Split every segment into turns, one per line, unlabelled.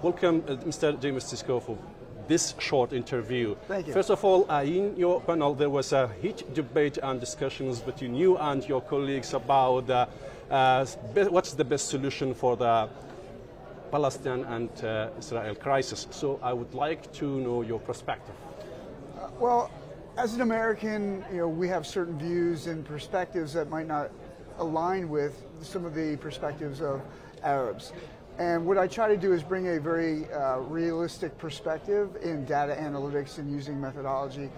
Welcome, Mr. James Sisco, for this short interview.
Thank you.
First of all, in your panel, there was a heated debate and discussions between you and your colleagues about what's the best solution for the Palestine and Israel crisis. So I would like to know your perspective.
Well, as an American, we have certain views and perspectives that might not align with some of the perspectives of Arabs. And what I try to do is bring a very realistic perspective in data analytics and using methodology.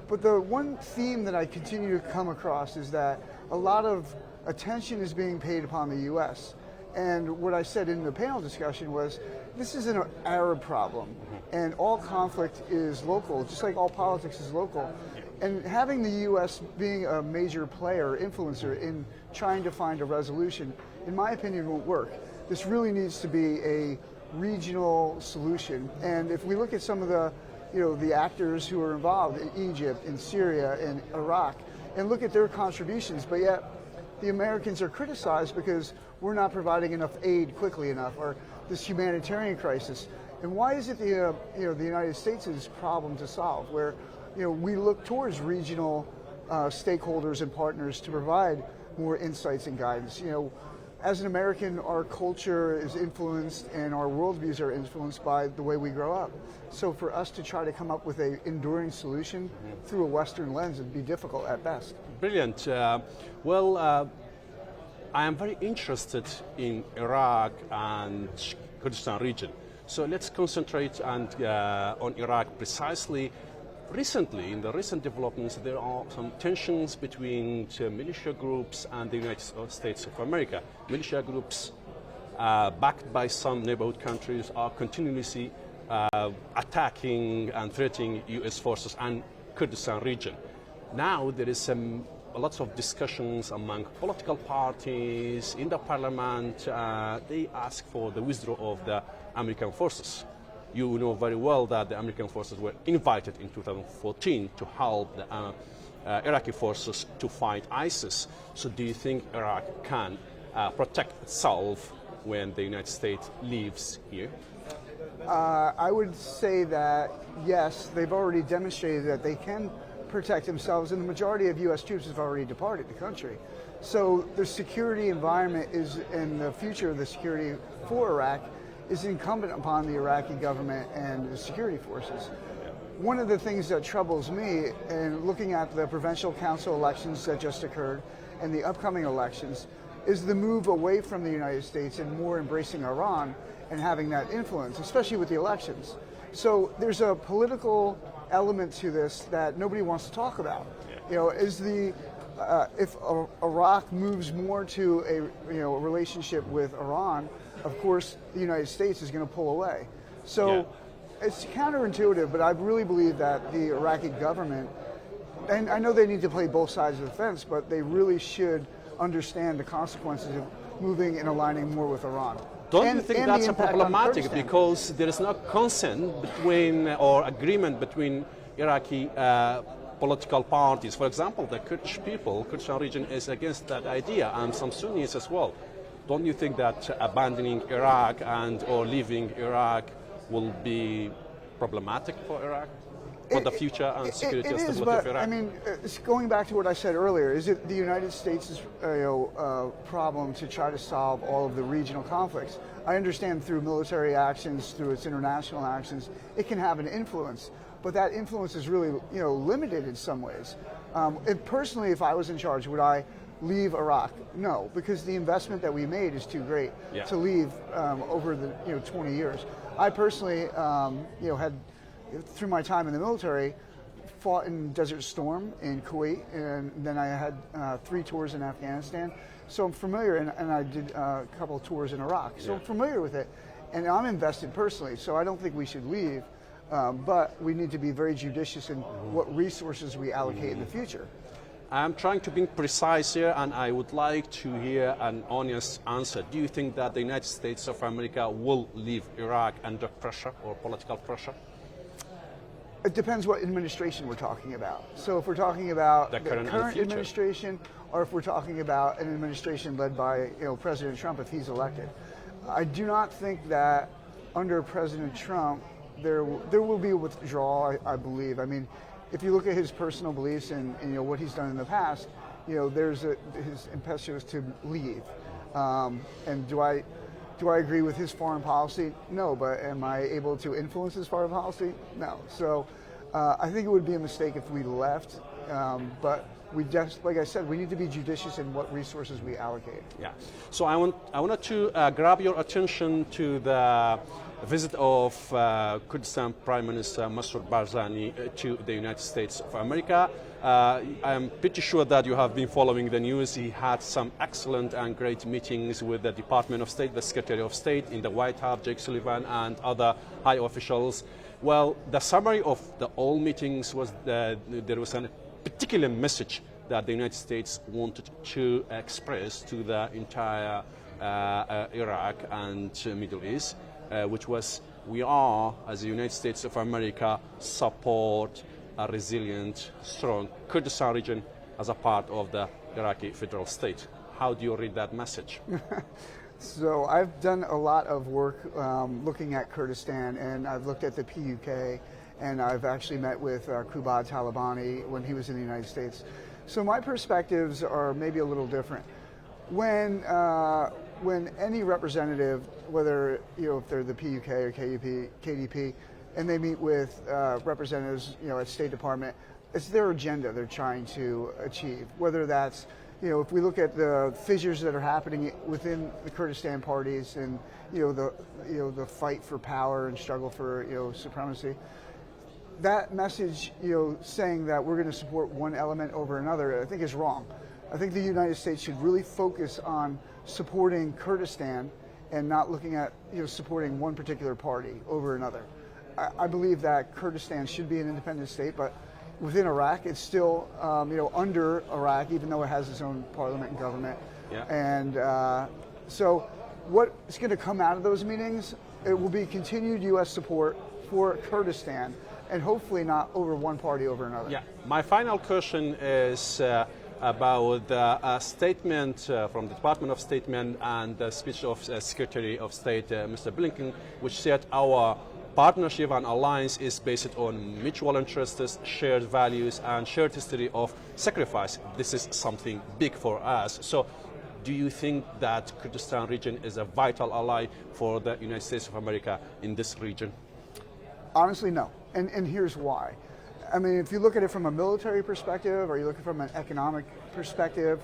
But the one theme that I continue to come across is that a lot of attention is being paid upon the U.S. And what I said in the panel discussion was, this is an Arab problem, and all conflict is local, just like all politics is local. And having the U.S. being a major player, influencer in trying to find a resolution, in my opinion, won't work. This really needs to be a regional solution. And if we look at some of the actors who are involved in Egypt, in Syria, in Iraq, and look at their contributions, but yet the Americans are criticized because we're not providing enough aid quickly enough, or this humanitarian crisis. And why is it the United States' problem to solve, where we look towards regional stakeholders and partners to provide more insights and guidance? As an American, our culture is influenced and our worldviews are influenced by the way we grow up. So for us to try to come up with an enduring solution through a Western lens would be difficult at best.
Brilliant. I am very interested in Iraq and Kurdistan region. So let's concentrate on Iraq precisely. Recently, in the recent developments, there are some tensions between militia groups and the United States of America. Militia groups, backed by some neighborhood countries, are continuously attacking and threatening U.S. forces and Kurdistan region. Now there is lots of discussions among political parties in the parliament. They ask for the withdrawal of the American forces. You know very well that the American forces were invited in 2014 to help the Iraqi forces to fight ISIS. So do you think Iraq can protect itself when the United States leaves here?
I would say that, yes, they've already demonstrated that they can protect themselves, and the majority of U.S. troops have already departed the country. So the security environment is, and the future of the security for Iraq is incumbent upon the Iraqi government and the security forces. One of the things that troubles me in looking at the provincial council elections that just occurred and the upcoming elections is the move away from the United States and more embracing Iran and having that influence, especially with the elections. So there's a political element to this that nobody wants to talk about. If Iraq moves more to a relationship with Iran, of course the United States is going to pull away. So it's counterintuitive, but I really believe that the Iraqi government, and I know they need to play both sides of the fence, but they really should understand the consequences of moving and aligning more with Iran.
Don't you think that's problematic because there is no consent between or agreement between Iraqi political parties? For example, the Kurdish people, Kurdistan region, is against that idea, and some Sunnis as well. Don't you think that abandoning Iraq or leaving Iraq will be problematic for Iraq, for the future and security and stability of Iraq?
I mean, going back to what I said earlier, is it the United States' problem to try to solve all of the regional conflicts? I understand through military actions, through its international actions, it can have an influence, but that influence is really limited in some ways. Personally, if I was in charge, would I leave Iraq? No, because the investment that we made is too great to leave over the 20 years. I personally had, through my time in the military, fought in Desert Storm in Kuwait, and then I had 3 tours in Afghanistan. So I'm familiar, and I did a couple of tours in Iraq. So I'm familiar with it, and I'm invested personally, so I don't think we should leave, but we need to be very judicious in what resources we allocate in the future.
I'm trying to be precise here, and I would like to hear an honest answer. Do you think that the United States of America will leave Iraq under pressure or political pressure?
It depends what administration we're talking about. So if we're talking about the current administration, or if we're talking about an administration led by President Trump if he's elected, I do not think that under President Trump, there will be a withdrawal, I believe. I mean, if you look at his personal beliefs and what he's done in the past, there's his impetus to leave. And do I agree with his foreign policy? No, but am I able to influence his foreign policy? No. So I think it would be a mistake if we left, but we just, like I said, we need to be judicious in what resources we allocate.
Yeah. So I wanted to grab your attention to the visit of Kurdistan Prime Minister Masoud Barzani to the United States of America. I'm pretty sure that you have been following the news. He had some excellent and great meetings with the Department of State, the Secretary of State in the White House, Jake Sullivan, and other high officials. Well, the summary of the all meetings was that there was a particular message that the United States wanted to express to the entire Iraq and Middle East, which was, we are, as the United States of America, support a resilient, strong Kurdistan region as a part of the Iraqi federal state. How do you read that message?
So I've done a lot of work looking at Kurdistan, and I've looked at the PUK, and I've actually met with Qubad Talabani when he was in the United States. So my perspectives are maybe a little different. When any representative, whether if they're the PUK or KDP, and they meet with representatives at State Department, it's their agenda they're trying to achieve. Whether that's if we look at the fissures that are happening within the Kurdistan parties and the fight for power and struggle for supremacy, that message saying that we're going to support one element over another, I think is wrong. I think the United States should really focus on supporting Kurdistan and not looking at supporting one particular party over another. I believe that Kurdistan should be an independent state, but within Iraq, it's still under Iraq, even though it has its own parliament and government.
Yeah.
And so what is going to come out of those meetings, it will be continued U.S. support for Kurdistan, and hopefully not over one party over another.
Yeah. My final question is about a statement from the Department of State and the speech of Secretary of State, Mr. Blinken, which said our partnership and alliance is based on mutual interests, shared values, and shared history of sacrifice. This is something big for us. So do you think that Kurdistan region is a vital ally for the United States of America in this region?
Honestly, no. And here's why. I mean, if you look at it from a military perspective, or you look at it from an economic perspective,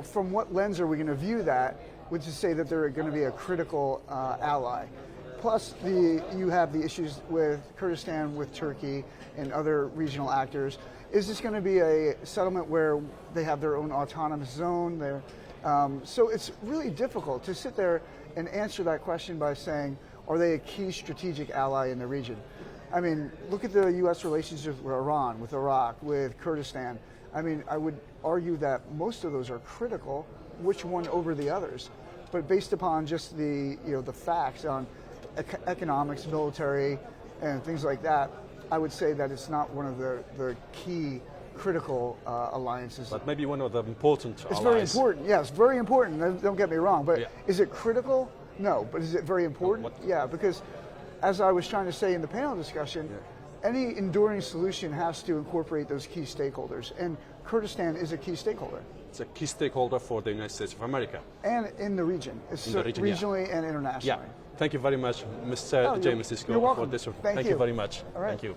from what lens are we going to view that, which is say that they're going to be a critical ally. Plus, you have the issues with Kurdistan, with Turkey, and other regional actors. Is this going to be a settlement where they have their own autonomous zone? So it's really difficult to sit there and answer that question by saying, are they a key strategic ally in the region? I mean, look at the U.S. relationships with Iran, with Iraq, with Kurdistan. I mean, I would argue that most of those are critical, which one over the others. But based upon just the facts on economics, military, and things like that, I would say that it's not one of the key critical alliances.
But maybe one of the important allies.
It's very important, yes, very important, don't get me wrong, but is it critical? No, but is it very important? Yeah, because as I was trying to say in the panel discussion, any enduring solution has to incorporate those key stakeholders, and Kurdistan is a key stakeholder.
It's a key stakeholder for the United States of America.
And in the region, regionally and internationally.
Yeah. Thank you very much, Mr. James Sisco, for this. Thank you very much.
All right.
Thank you.